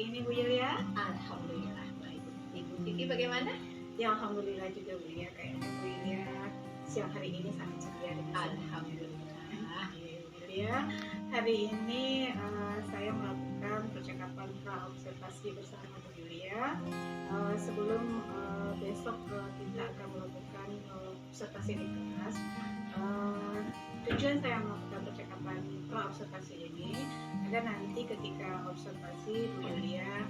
hari ini Bu Yulia? Alhamdulillah baik. Ibu Kiki bagaimana? Ya Alhamdulillah juga Bu Yulia, kayaknya Bu Yulia siang hari ini sangat ceria dengan Alhamdulillah. Bu Yulia. Hari ini saya melakukan percakapan pra-observasi bersama Bu Yulia. Sebelum besok kita akan melakukan observasi di kelas. Tujuan saya melakukan percakapan pra-observasi ini agar nanti ketika observasi Bu Yulia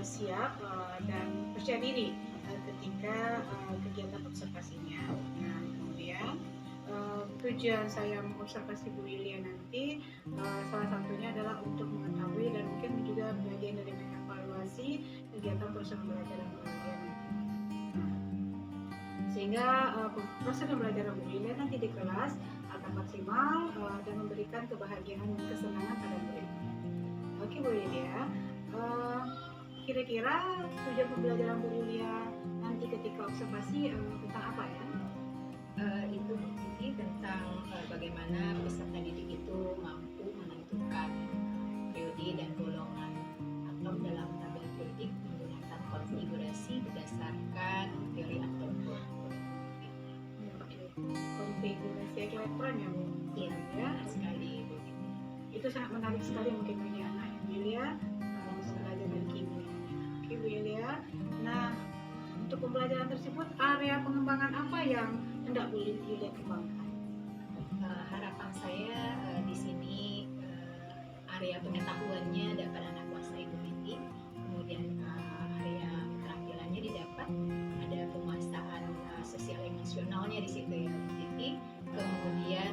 siap dan percaya diri ketika kegiatan observasinya. Nah, kemudian tujuan saya mengobservasi Bu Yulia nanti salah satunya adalah untuk mengetahui dan mungkin juga bagian dari mengevaluasi kegiatan proses pembelajaran Bu Yulia nanti. Sehingga proses pembelajaran Bu Yulia nanti di kelas akan maksimal dan memberikan kebahagiaan dan kesenangan pada murid. Oke Bu Yulia, kira-kira tujuan pembelajaran Bu Yulia nanti ketika observasi tentang apa ya? Itu Kiki tentang bagaimana peserta didik itu mampu menentukan periode dan golongan atom dalam tabel periodik menggunakan konfigurasi berdasarkan teori atom. Konfigurasi elektron ya Bu? Iya, Ya, sekali Bu Kiki. itu sangat menarik sekali mungkin bagi anak Bu Yulia belajar dari kimia. Oke Bu Yulia, nah untuk pembelajaran tersebut area pengembangan apa yang hendak Bu Yulia kembangkan? Harapan saya di sini area pengetahuannya dapat anak kuasai Bu Kiki. Kemudian area keterampilannya didapat, ada penguasaan sosial emosionalnya di situ ya Bu Kiki. Kemudian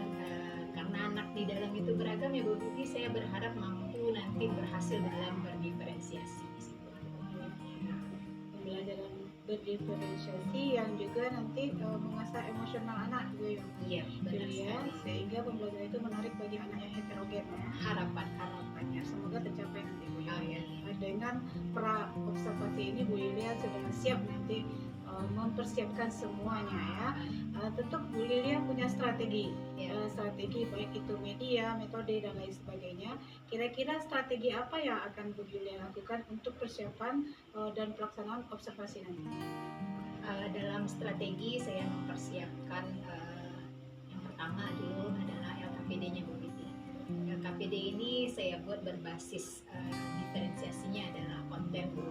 karena anak di dalam itu beragam ya Bu Kiki, saya berharap mampu nanti berhasil dalam berdiferensiasi di situ. Pembelajaran berdiferensiasi yang juga nanti mengasah emosional anak gitu ya. Iya, benar Ya, sekali. sehingga pembelajaran itu menarik bagi anak yang heterogen ya. Harapannya. Semoga tercapai nanti Bu Amin. Yulia. Dengan pra observasi ini Bu Yulia sudah siap nanti mempersiapkan semuanya ya. Tentu Bu Yulia punya strategi, Ya. strategi baik itu media, metode dan lain sebagainya. Kira-kira strategi apa yang akan Bu Yulia lakukan untuk persiapan dan pelaksanaan observasi nanti? Dalam strategi saya mempersiapkan yang pertama dulu adalah LKPD-nya Bu Kiki. LKPD ini saya buat berbasis diferensiasinya adalah konten Bu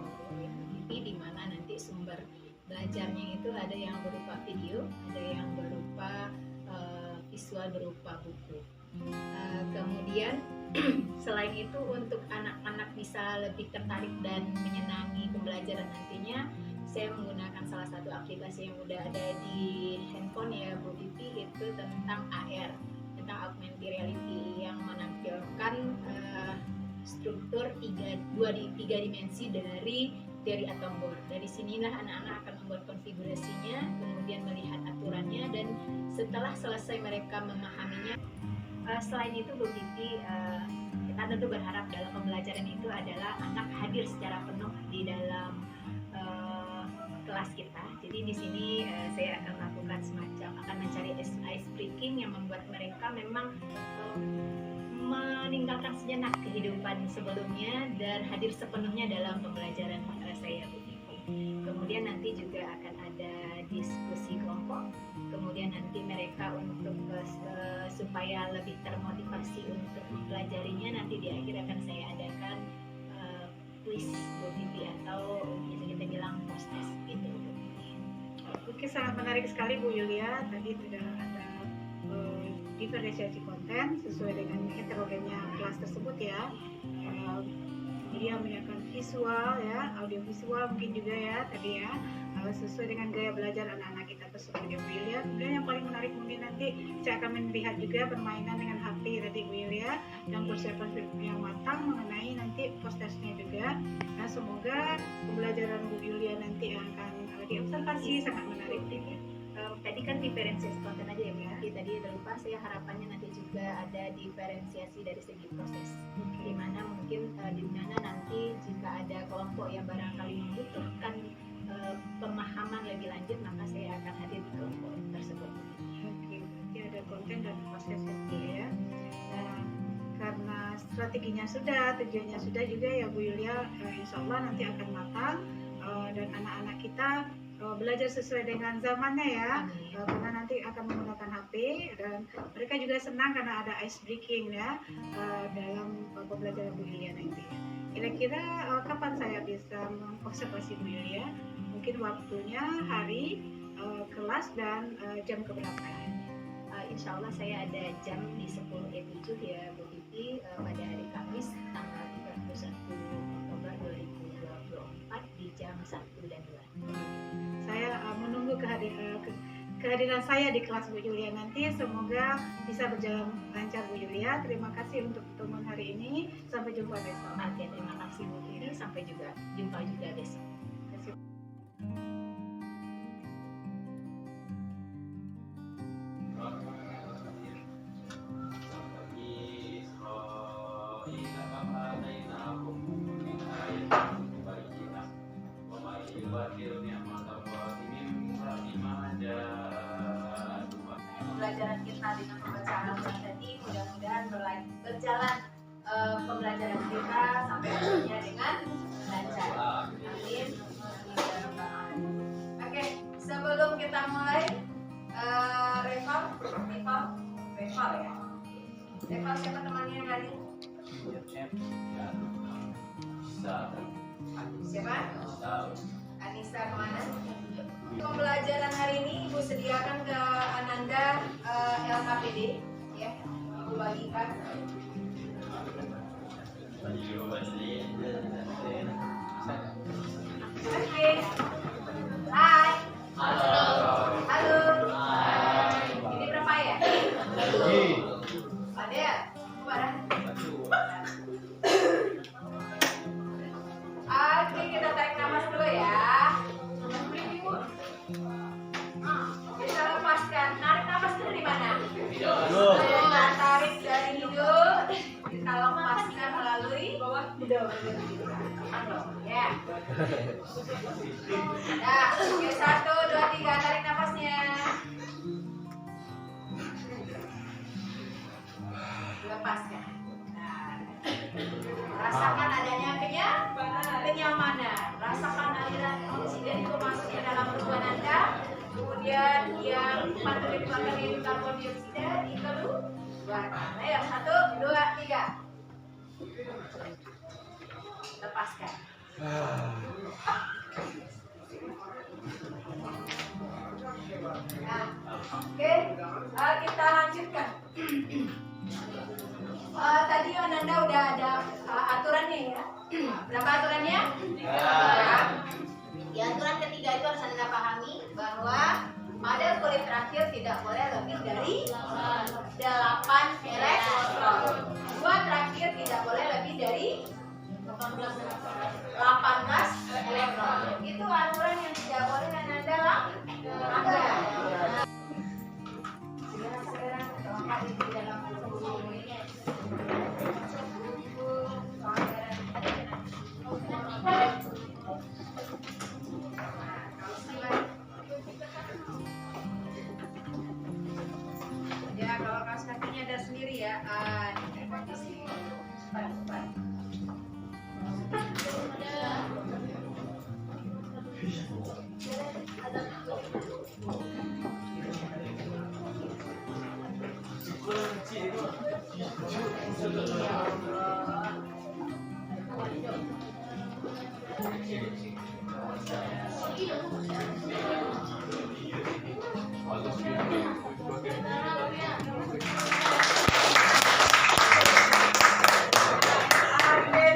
Kiki, di mana nanti sumber belajarnya itu ada yang berupa video, ada yang berupa visual berupa buku. Kemudian selain itu untuk anak-anak bisa lebih tertarik dan menyenangi pembelajaran nantinya, saya menggunakan salah satu aplikasi yang udah ada di handphone ya Bu Kiki, itu tentang AR, tentang augmented reality yang menampilkan struktur tiga dimensi dari atom bor. Dari sinilah anak-anak akan membuat konfigurasinya, kemudian melihat aturannya, dan setelah selesai mereka memahaminya. Selain itu Bu Kiki, kita tentu berharap dalam pembelajaran itu adalah anak hadir secara penuh di dalam kelas kita. Jadi di sini saya akan melakukan akan mencari ice breaking yang membuat mereka memang meninggalkan sejenak kehidupan sebelumnya dan hadir sepenuhnya dalam pembelajaran saya Bu Kiki. Kemudian nanti juga akan ada diskusi kelompok. Kemudian nanti mereka untuk supaya lebih termotivasi untuk mempelajarinya, nanti di akhir akan saya adakan kuis Bu Kiki, atau bisa kita bilang post test gitu Bu Kiki. Oke, sangat menarik sekali Bu Yulia. Tadi sudah ada diferensiasi konten sesuai dengan heterogennya kelas tersebut ya. Dia menyiapkan visual ya, audio visual mungkin juga ya tadi ya, sesuai dengan gaya belajar anak-anak kita tersebut ya Bu Yulia. Kemudian yang paling menarik mungkin nanti saya akan melihat juga permainan dengan HP tadi Bu Yulia, dan persiapan yang matang mengenai nanti post testnya juga. Nah, semoga pembelajaran Bu Yulia nanti akan diobservasi sangat menarik. Tadi kan diferensiasi konten aja ya Bu Kiki. Tadi lupa saya, harapannya nanti juga ada diferensiasi dari segi proses, di mana mungkin di mana nanti jika ada kelompok yang barangkali membutuhkan pemahaman lebih lanjut, maka saya akan hadir di kelompok tersebut. Oke, berarti ada konten dan proses ya. Nah, karena strateginya sudah, tujuannya sudah juga ya Bu Yulia, insya Allah nanti akan matang, dan anak-anak kita belajar sesuai dengan zamannya ya, karena nanti akan menggunakan HP dan mereka juga senang karena ada ice breaking ya dalam pembelajaran Bu Yulia nanti. Kira-kira kapan saya bisa mengobservasi Bu Yulia? Mungkin waktunya, hari, kelas, dan jam keberapa? Insya Allah saya ada jam di 10.07 ya Bu Titi, pada hari Kamis tanggal 31 Oktober 2024 di jam 1 dan 2. Saya menunggu kehadiran saya di kelas Bu Yulia nanti. Semoga bisa berjalan lancar Bu Yulia. Terima kasih untuk pertemuan hari ini. Sampai jumpa besok. Oke, terima kasih Bu Titi. Sampai jumpa juga besok. Pembelajaran kita dengan pembacaan Al-Quran tadi mudah-mudahan berjalan pembelajaran kita sampai akhirnya dengan lancar. Amin. Oke, sebelum kita mulai Reval ya. Reval siapa temannya yang hadir? Siapa? Anissa kemana? Pembelajaran hari ini Ibu sediakan ke Ananda LKPD ya, Ibu bagikan. Oke. Hai. Halo. Hai. Ini berapa ya? Ada ya? Kemana? Oke, kita tarik nafas dulu ya. Kita lepaskan. Narik nafas dari mana? Kita tarik dari hidung. Kita lepaskan melalui hidung. Ya. Nah, oke, 1, 2, 3, tarik nafasnya. Lepaskan. Nah, rasakan adanya kenyamanan. Rasakan aliran oksigen itu masuk ke dalam tubuh Anda. Kemudian yang patut dikeluarkan yaitu karbon dioksida dikeluarkan. Ayo, 1, 2, 3. Lepaskan. Nah, oke, kita lanjutkan. Tadi Ananda udah ada aturannya ya. Berapa aturannya? 3. Di aturan ketiga itu harus Anda pahami bahwa pada kulit terakhir tidak boleh lebih dari 8 elektron. Dua terakhir tidak boleh lebih dari 18 elektron. Itu aturan yang tidak boleh dan Anda langgar. Sekarang lengkap di dalam buku ini. Ya, kalau kaos kakinya ada sendiri ya.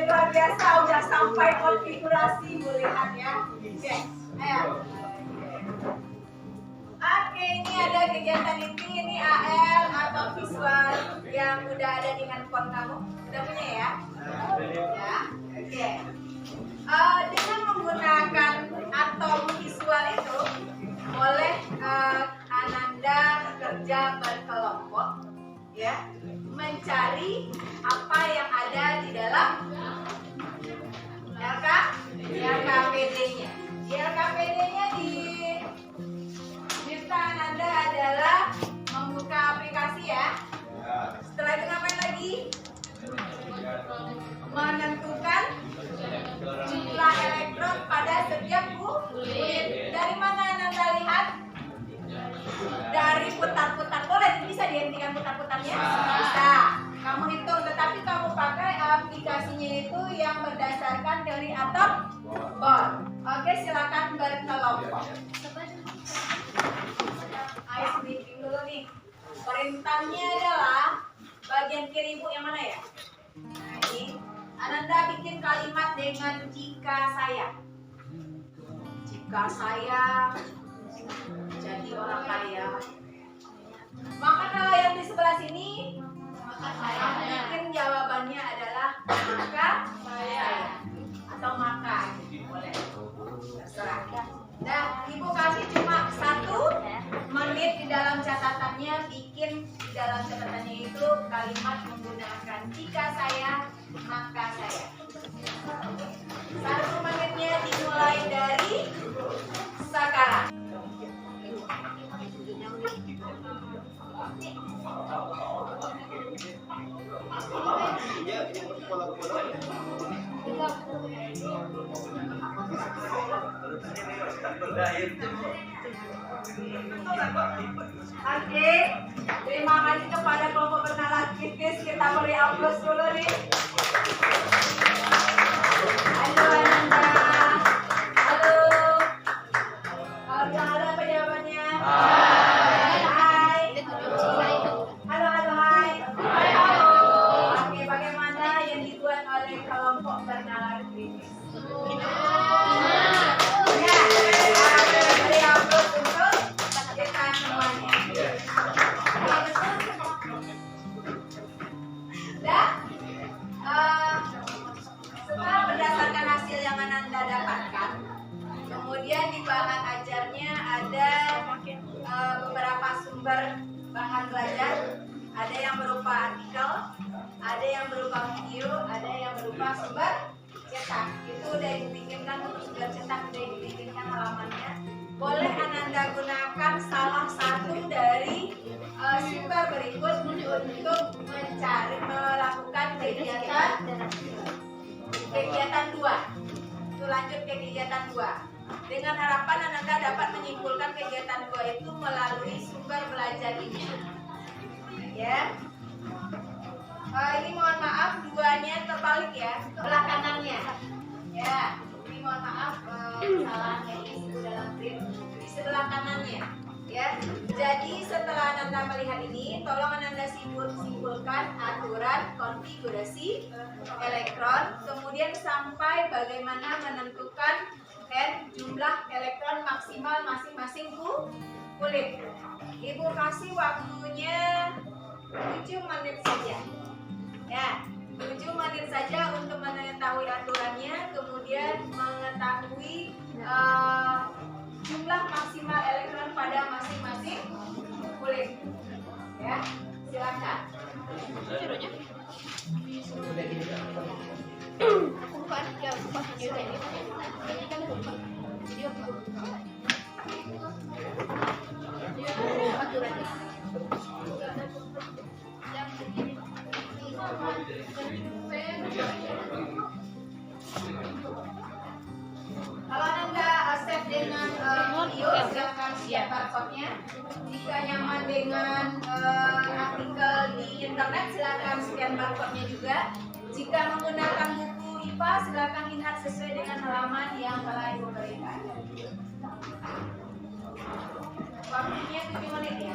Luar biasa, udah sampai konfigurasi, lihat ya. Oke, ayo. Oke, ini ada kegiatan ini AL atau visual yang udah ada di handphone kamu. Udah punya ya? Ya. Oke. Dengan menggunakan atom visual itu boleh Ananda kerja berkelompok ya, mencari apa yang ada di dalam LKPD-nya. LKPD-nya minta Ananda adalah membuka aplikasi ya. Setelah itu ngapain lagi? menghentikan putar-putarnya? Bisa. Kamu hitung, tetapi kamu pakai aplikasinya itu yang berdasarkan teori atom Bohr. Oke, silakan berkelompok. Ayo meeting dulu nih. Perintahnya adalah bagian kiri ibu yang mana ya? Nah, ini Ananda bikin kalimat dengan jika saya. Jika saya jadi orang kaya, maka kalau yang di sebelah sini, mungkin jawabannya adalah maka saya atau maka boleh, terserah. Nah, ibu kasih cuma 1 menit di dalam catatannya, bikin di dalam catatannya itu kalimat menggunakan jika saya, maka saya. 1 menitnya dimulai dari sekarang. Oke, terima kasih kepada kelompok bernalar kritis. Kita beri aplaus dulu nih. Halo Ananda. Halo. Kalau bilang halo apa jawabannya? Hai. Hai. Halo, halo, hai. Hai, halo. Oke, bagaimana yang dibuat oleh kelompok bernalar kritis? Beri aplaus untuk kita semuanya. Dan setelah berdasarkan hasil yang Ananda dapatkan, kemudian di bahan ajarnya ada beberapa sumber bahan belajar. Ada yang berupa artikel, ada yang berupa video, ada yang berupa sumber cetak. Itu udah dibikinkan untuk sumber cetak, udah dibikinkan halamannya. Boleh Ananda gunakan salah satu dari sumber berikut untuk mencari melakukan kegiatan 2. Itu lanjut ke kegiatan 2. Dengan harapan Ananda dapat menyimpulkan kegiatan 2 itu melalui sumber belajar ini. Ya. Ini mohon maaf 2-nya terbalik ya, sebelah kanannya. Ya, ini mohon maaf salah itu dalam print di sebelah kanannya. Ya, jadi setelah Ananda melihat ini, tolong Ananda simpulkan aturan konfigurasi elektron, kemudian sampai bagaimana menentukan jumlah elektron maksimal masing-masing kulit. Ibu kasih waktunya 7 menit saja. Ya, 7 menit saja untuk mengetahui aturannya, kemudian mengetahui jumlah maksimal elektron pada masing-masing kulit. Ya, silakan. Kalau Anda save dengan video, silakan scan barcode-nya. Jika nyaman dengan artikel di internet, silakan scan barcode-nya juga. Jika menggunakan buku IPA, silakan lihat sesuai dengan halaman yang telah Ibu berikan. Waktunya 7 menit ya.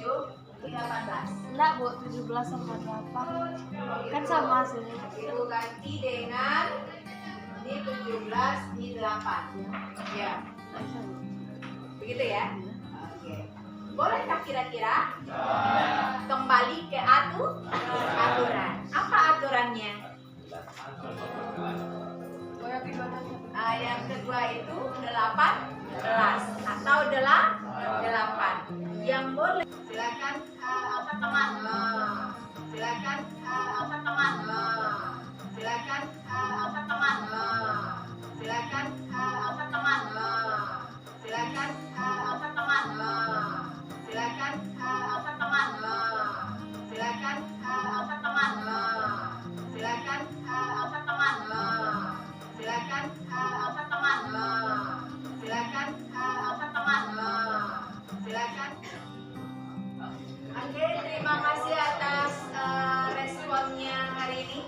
Ini 18. Enggak, Bu, 17 sama 8. Kan sama hasilnya. Ibu ganti dengan ini 17 di 8. Ya. Begitu ya? Oke. Bolehkah kira-kira kembali ke aturan? Apa aturannya? Yang kedua itu 18 atau 8. Yang boleh silakan angkat tangan. Silakan angkat tangan. Silakan angkat tangan. Silakan angkat tangan. Silakan angkat tangan. Silakan angkat tangan. Silakan angkat tangan. Silakan angkat tangan. Silakan angkat tangan. Silakan angkat tangan. Silakan. Oke, terima kasih atas responnya hari ini.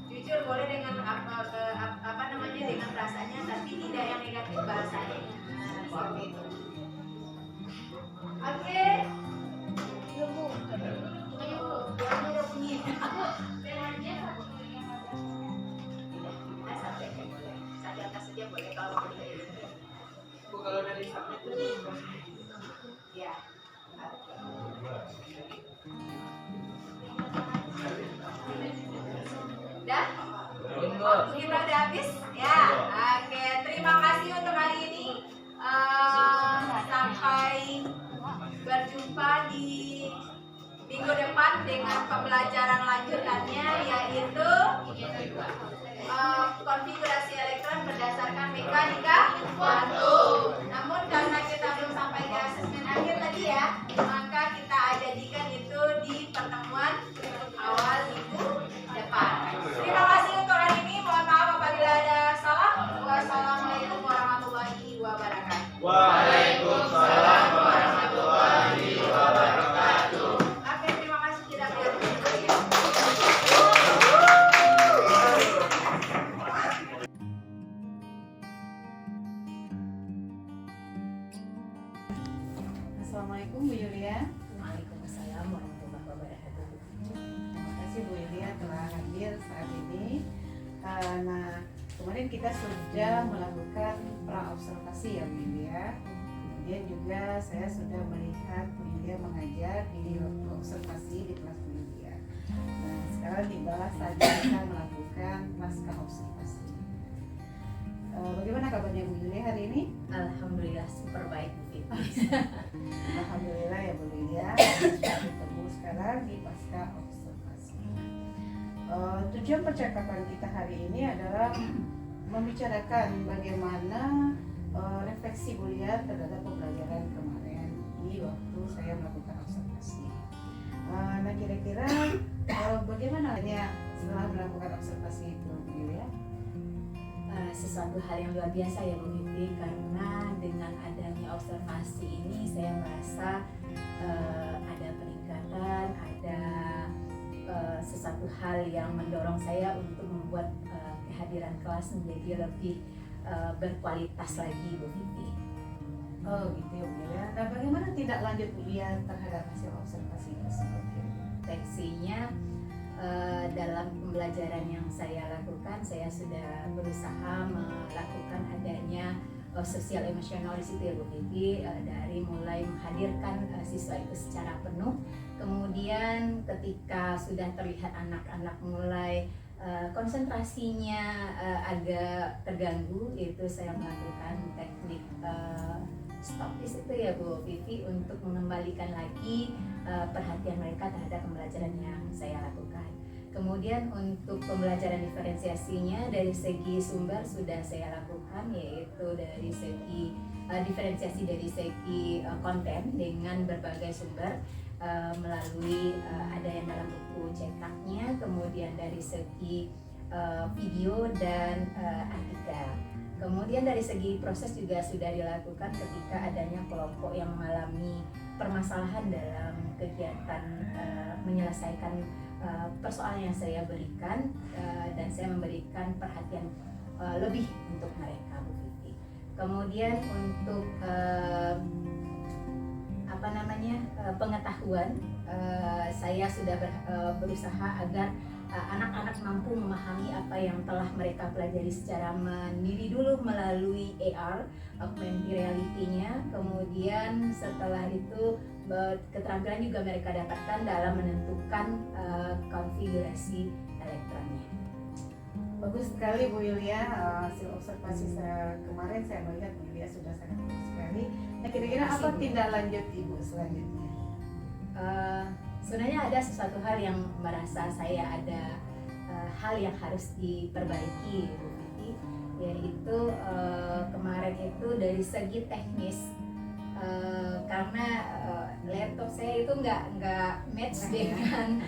Jujur boleh dengan apa namanya, dengan rasanya, tapi tidak yang negatif bahasanya. Seperti itu. Oke. Buahnya udah bunyi. Sampai boleh. Sampai atas saja boleh kalau boleh. Kalau dari submit itu Ya. Udah? Waktu kita udah habis? Ya. Oke, terima kasih untuk hari ini. Sampai berjumpa di minggu depan dengan pembelajaran lanjutannya, yaitu konfigurasi elektron berdasarkan mekanika batu. Namun karena kita belum sampai ke asesmen akhir tadi ya, maka kita jadikan itu di pertemuan awal minggu depan. Terima kasih untuk hari ini. Mohon maaf apabila ada salah. Wassalamualaikum warahmatullahi wabarakatuh. Waalaikumsalam warahmatullahi wabarakatuh. Oke, terima kasih tidak berhenti. Assalamualaikum Bu Yulia. Waalaikumsalam warahmatullahi wabarakatuh. Terima kasih Bu Yulia telah hadir saat ini. Nah, kemarin kita sudah melakukan praobservasi ya Bu Yulia. Kemudian juga saya sudah melihat Bu Yulia mengajar di waktu observasi di kelas Bu Yulia. Nah, sekarang tibalah saatnya kita melakukan pasca observasi. Bagaimana kabarnya Bu Yulia hari ini? Alhamdulillah super baik Bu Fitri. Alhamdulillah ya Bu Yulia, kita ketemu sekarang di pasca observasi. Tujuan percakapan kita hari ini adalah membicarakan bagaimana refleksi Bu Yulia terhadap pembelajaran kemarin di waktu saya melakukan observasi. Nah, kira-kira bagaimana setelah melakukan observasi itu Bu Yulia? Sesuatu hal yang luar biasa ya Bu Fitri, karena dengan adanya observasi ini saya merasa ada peningkatan, ada sesuatu hal yang mendorong saya untuk membuat kehadiran kelas menjadi lebih berkualitas lagi Bu Fitri. Oh gitu ya Bu Yulia. Nah, bagaimana tindak lanjut Bu Yulia terhadap hasil observasi tersebut? Refleksinya dalam pembelajaran yang saya lakukan, saya sudah berusaha melakukan adanya sosial emosional di situ ya Bu Fitri, dari mulai menghadirkan siswa itu secara penuh. Kemudian ketika sudah terlihat anak-anak mulai konsentrasinya agak terganggu, itu saya melakukan teknik stop di situ ya Bu Vivi, untuk mengembalikan lagi perhatian mereka terhadap pembelajaran yang saya lakukan. Kemudian untuk pembelajaran diferensiasinya dari segi sumber sudah saya lakukan, yaitu dari segi diferensiasi dari segi konten dengan berbagai sumber melalui ada yang dalam buku cetaknya, kemudian dari segi video dan artikel. Kemudian dari segi proses juga sudah dilakukan ketika adanya kelompok yang mengalami permasalahan dalam kegiatan menyelesaikan persoalan yang saya berikan, dan saya memberikan perhatian lebih untuk mereka, Bu Vivi. Kemudian untuk pengetahuan, saya sudah berusaha agar anak-anak mampu memahami apa yang telah mereka pelajari secara mandiri dulu melalui AR, augmented reality-nya. Kemudian setelah itu keterampilan juga mereka dapatkan dalam menentukan konfigurasi elektronnya. Bagus sekali Bu Yulia, hasil observasi saya kemarin saya melihat Bu Yulia sudah sangat bagus sekali. Nah, kira-kira apa tindak lanjut Ibu selanjutnya? Sebenarnya ada sesuatu hal yang merasa saya ada hal yang harus diperbaiki, Bu Vivi, yaitu kemarin itu dari segi teknis, karena laptop saya itu nggak match dengan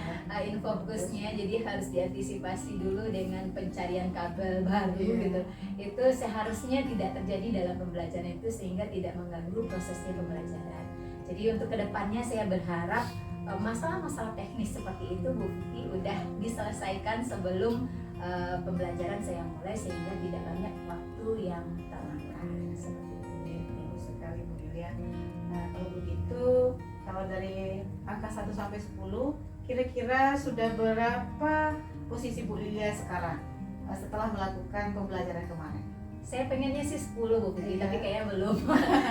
infocusnya, jadi harus diantisipasi dulu dengan pencarian kabel baru gitu. Itu seharusnya tidak terjadi dalam pembelajaran itu sehingga tidak mengganggu prosesnya pembelajaran. Jadi untuk kedepannya saya berharap masalah-masalah teknis seperti itu Bu Vivi udah diselesaikan sebelum pembelajaran saya mulai sehingga tidak banyak waktu yang terlanggar seperti itu. Bagus sekali Bu Yulia. Nah, kalau begitu, kalau dari angka 1 sampai 10, kira-kira sudah berapa posisi Bu Yulia sekarang setelah melakukan pembelajaran kemarin? Saya pengennya sih 10 Bu Vivi, tapi kayaknya belum.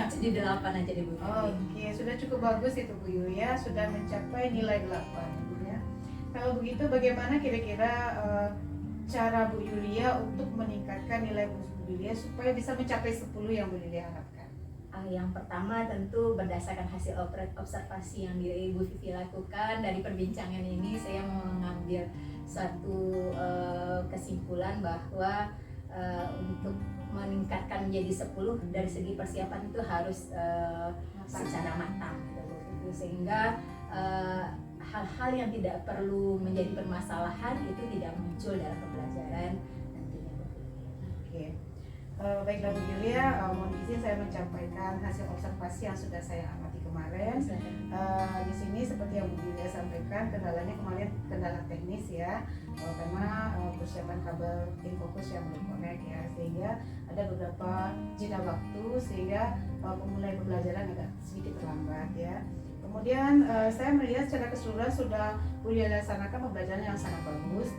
Jadi 8 aja deh Bu Vivi. Oke, sudah cukup bagus itu Bu Yulia, sudah mencapai nilai 8 ya. Kalau begitu bagaimana kira-kira cara Bu Yulia untuk meningkatkan nilai Bu Yulia supaya bisa mencapai 10 yang Bu Yulia harapkan? Yang pertama tentu berdasarkan hasil observasi yang Ibu Vivi lakukan dari perbincangan ini, saya mau mengambil suatu kesimpulan bahwa untuk meningkatkan menjadi 10 dari segi persiapan itu harus secara matang gitu, Bu Vivi. Sehingga hal-hal yang tidak perlu menjadi permasalahan itu tidak muncul dalam pembelajaran nantinya, Bu Vivi. Oke. Baiklah Bu Yulia, mohon izin saya menyampaikan hasil observasi yang sudah saya amati kemarin. Di sini seperti yang Bu Yulia sampaikan, kendalanya kemarin kendala teknis ya, karena persiapan kabel infocus yang belum connect ya, sehingga ada beberapa jeda waktu sehingga pemulai pembelajaran agak sedikit terlambat ya. Kemudian saya melihat secara keseluruhan sudah Bu Yulia laksanakan pembelajaran yang sangat bagus,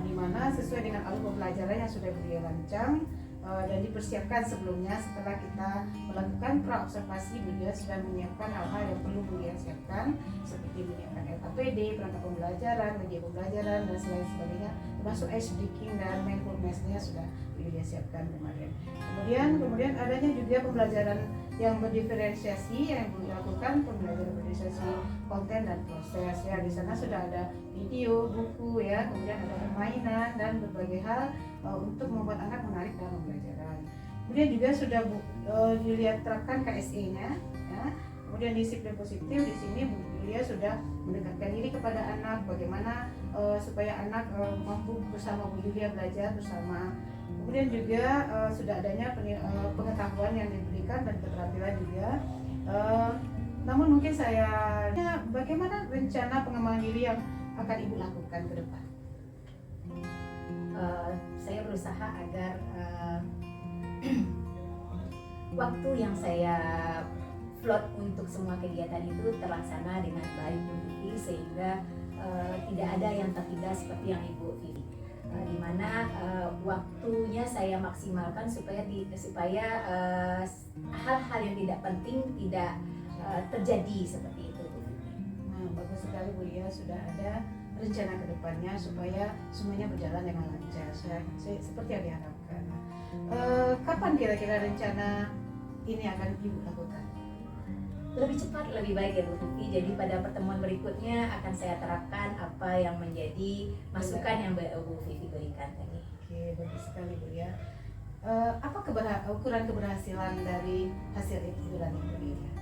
di mana sesuai dengan alur pembelajaran yang sudah Bu Yulia rancang dan dipersiapkan sebelumnya. Setelah kita melakukan pra-observasi, Bu Yulia sudah menyiapkan hal-hal yang perlu Bu Yulia siapkan, seperti menyiapkan LKPD, perangkat pembelajaran, media pembelajaran, dan selain sebagainya, termasuk ice breaking dan mindfulness-nya sudah Bu Yulia siapkan kemarin. Kemudian adanya juga pembelajaran yang berdiferensiasi yang Bu Yulia lakukan, pembelajaran berdiferensiasi konten dan proses ya. Di sana sudah ada video, buku ya, kemudian ada permainan dan berbagai hal untuk membuat anak menarik dalam pembelajaran. Kemudian juga sudah Bu Yulia terapkan KSE-nya ya. Kemudian disiplin positif, di sini Bu Yulia sudah mendekatkan diri kepada anak, bagaimana supaya anak mampu bersama Bu Yulia belajar bersama. Kemudian juga sudah adanya pengetahuan yang diberikan dan keterampilan juga. Namun mungkin bagaimana rencana pengembangan diri yang akan Ibu lakukan ke depan? Saya berusaha agar waktu yang saya plot untuk semua kegiatan itu terlaksana dengan baik, Bu Vivi, sehingga tidak ada yang tertinggal seperti yang Ibu Vivi, di mana waktunya saya maksimalkan supaya hal-hal yang tidak penting tidak terjadi seperti itu, Bu Vivi. Nah, bagus sekali Bu Yulia, sudah ada rencana ke depannya supaya semuanya berjalan dengan lancar seperti yang diharapkan. Kapan kira-kira rencana ini akan Ibu lakukan? Lebih cepat lebih baik ya Bu Vivi. Jadi pada pertemuan berikutnya akan saya terapkan apa yang menjadi masukan yang Bu Vivi berikan tadi. Oke, bagus sekali Bu ya. Apa ukuran keberhasilan dari hasil ikhtiaran ini Bu ya?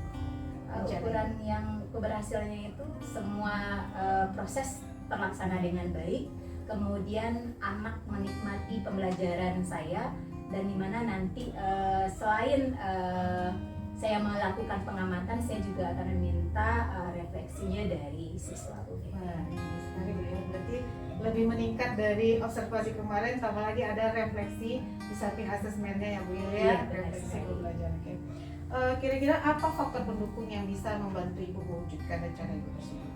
Ukuran yang keberhasilannya itu semua proses terlaksana dengan baik, kemudian anak menikmati pembelajaran saya dan di mana nanti selain saya melakukan pengamatan, saya juga akan meminta refleksinya dari siswa Bu Vivi. Wah, bagus sekali Bu ya. Berarti lebih meningkat dari observasi kemarin, tambah lagi ada refleksi di samping asesmennya ya Bu Iya, ya, benar refleksi sekali. pembelajaran. Oke. Kira-kira apa faktor pendukung yang bisa membantu Ibu mewujudkan rencana Ibu tersebut?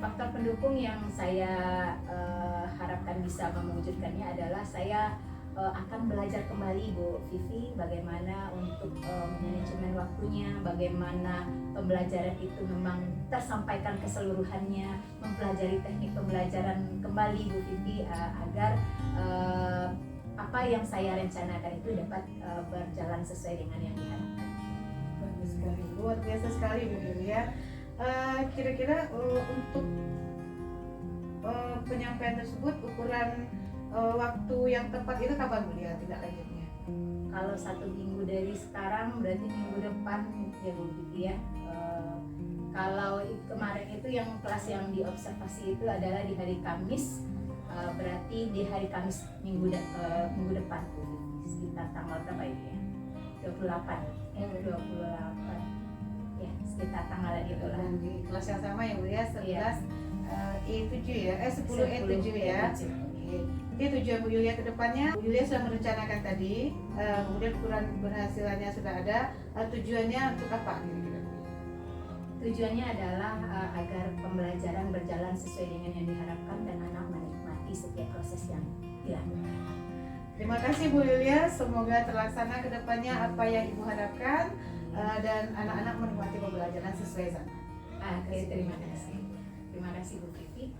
Faktor pendukung yang saya harapkan bisa mewujudkannya adalah saya akan belajar kembali Bu Vivi bagaimana untuk manajemen waktunya, bagaimana pembelajaran itu memang tersampaikan keseluruhannya, mempelajari teknik pembelajaran kembali Bu Vivi agar apa yang saya rencanakan itu dapat berjalan sesuai dengan yang diharapkan. Bagus sekali, luar biasa sekali Bu Yuli ya. Kira-kira untuk penyampaian tersebut ukuran waktu yang tepat itu kapan Bu ya tidak lanjutnya? Kalau 1 minggu dari sekarang berarti minggu depan ya Bu Vivi ya. Kalau kemarin itu yang kelas yang diobservasi itu adalah di hari Kamis, berarti di hari Kamis minggu depan Bu Vivi, sekitar tanggal berapa itu ya? 28 ya, sekitar tanggal itu lah. Dan di kelas yang sama ya Bu ya, 11 E7 ya, 10 E7 ya. Jadi tujuan Bu Yulia ke depannya, Bu Yulia sudah merencanakan tadi, kemudian ukuran keberhasilannya sudah ada, tujuannya untuk apa kira-kira? Tujuannya adalah agar pembelajaran berjalan sesuai dengan yang diharapkan dan anak menikmati setiap proses yang dilakukan. Terima kasih Bu Yulia, semoga terlaksana ke depannya apa yang Ibu harapkan dan anak-anak menikmati pembelajaran sesuai zaman. Terima kasih. Terima kasih Bu Vivi.